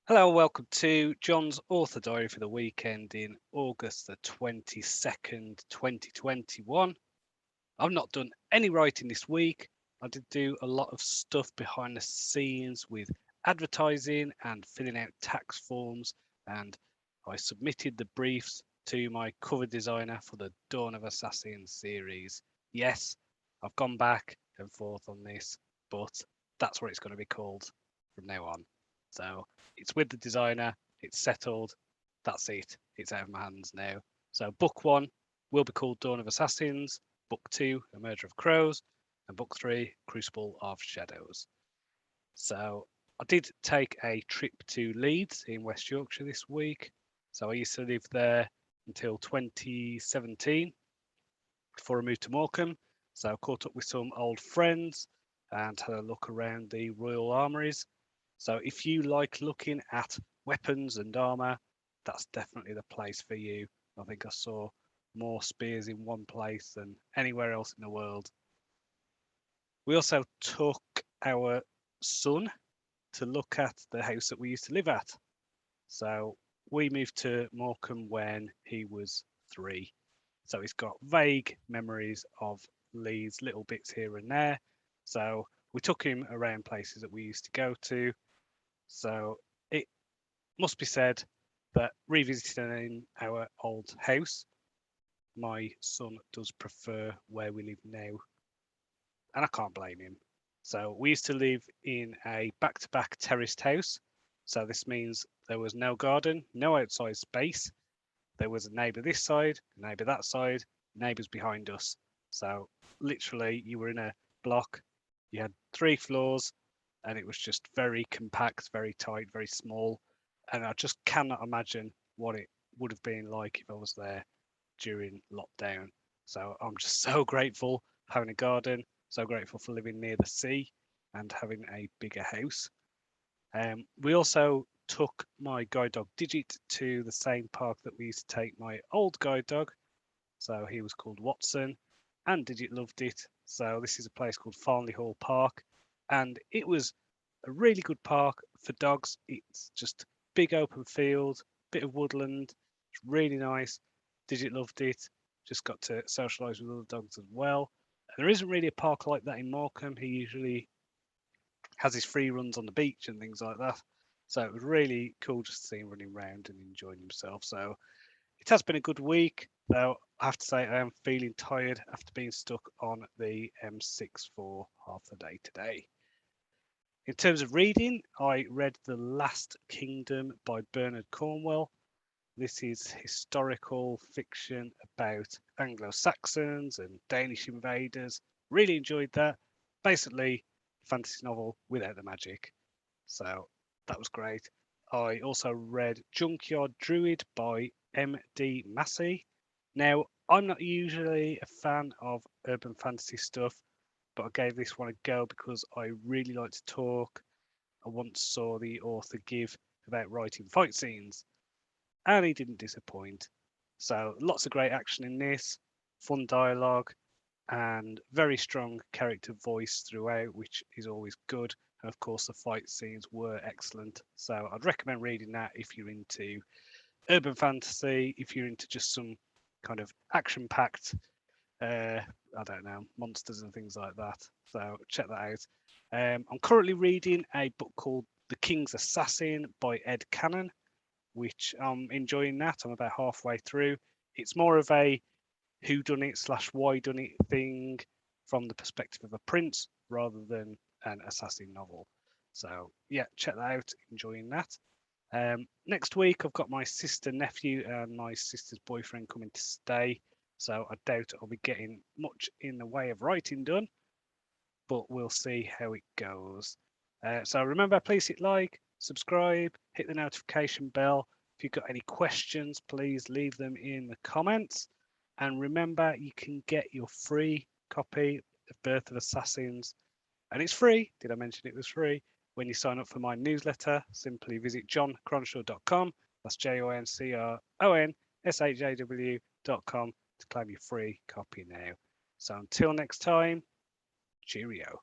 Hello, welcome to John's Author Diary for the weekend in August the 22nd, 2021. I've not done any writing this week. I did do a lot of stuff behind the scenes with advertising and filling out tax forms, and I submitted the briefs to my cover designer for the Dawn of Assassins series. Yes, I've gone back and forth on this, but that's what it's going to be called from now on. So it's with the designer, it's settled, that's it, it's out of my hands now. So book one will be called Dawn of Assassins, book two, A Murder of Crows, and book three, Crucible of Shadows. So I did take a trip to Leeds in West Yorkshire this week. So I used to live there until 2017 before I moved to Morecambe. So I caught up with some old friends and had a look around the Royal Armouries. So if you like looking at weapons and armour, that's definitely the place for you. I think I saw more spears in one place than anywhere else in the world. We also took our son to look at the house that we used to live at. So we moved to Morecambe when he was 3. So he's got vague memories of Leeds, little bits here and there. So we took him around places that we used to go to. So it must be said that revisiting our old house, my son does prefer where we live now, and I can't blame him. So we used to live in a back-to-back terraced house. So this means there was no garden, no outside space. There was a neighbour this side, a neighbour that side, neighbours behind us. So literally, you were in a block. You had 3 floors, and it was just very compact, very tight, very small. And I just cannot imagine what it would have been like if I was there during lockdown. So I'm just so grateful for having a garden, so grateful for living near the sea and having a bigger house. We also took my guide dog Digit to the same park that we used to take my old guide dog. So he was called Watson, and Digit loved it. So this is a place called Farnley Hall Park, and it was a really good park for dogs. It's just big open field, bit of woodland. It's really nice. Digit loved it. Just got to socialise with other dogs as well. And there isn't really a park like that in Morecambe. He usually has his free runs on the beach and things like that. So it was really cool just to see him running around and enjoying himself. So it has been a good week, though I have to say I am feeling tired after being stuck on the M6 for half the day today. In terms of reading, I read The Last Kingdom by Bernard Cornwell. This is historical fiction about Anglo-Saxons and Danish invaders. Really enjoyed that. Basically, fantasy novel without the magic. So that was great. I also read Junkyard Druid by M.D. Massey. Now, I'm not usually a fan of urban fantasy stuff, but I gave this one a go because I really like to talk. I once saw the author give about writing fight scenes, and he didn't disappoint. So lots of great action in this, fun dialogue, and very strong character voice throughout, which is always good. And of course, the fight scenes were excellent. So I'd recommend reading that if you're into urban fantasy, if you're into just some kind of action-packed, I don't know, monsters and things like that. So check that out. I'm currently reading a book called The King's Assassin by Ed Cannon, which I'm enjoying that. I'm about halfway through. It's more of a who done it slash why done it thing from the perspective of a prince rather than an assassin novel. So yeah, check that out. Enjoying that. Next week I've got my sister, nephew, and my sister's boyfriend coming to stay. So I doubt I'll be getting much in the way of writing done, but we'll see how it goes. So remember, please hit like, subscribe, hit the notification bell. If you've got any questions, please leave them in the comments. And remember, you can get your free copy of Birth of Assassins. And it's free. Did I mention it was free? When you sign up for my newsletter, simply visit johncronshaw.com. That's JONCRONSHAW.com to claim your free copy now. So until next time, cheerio.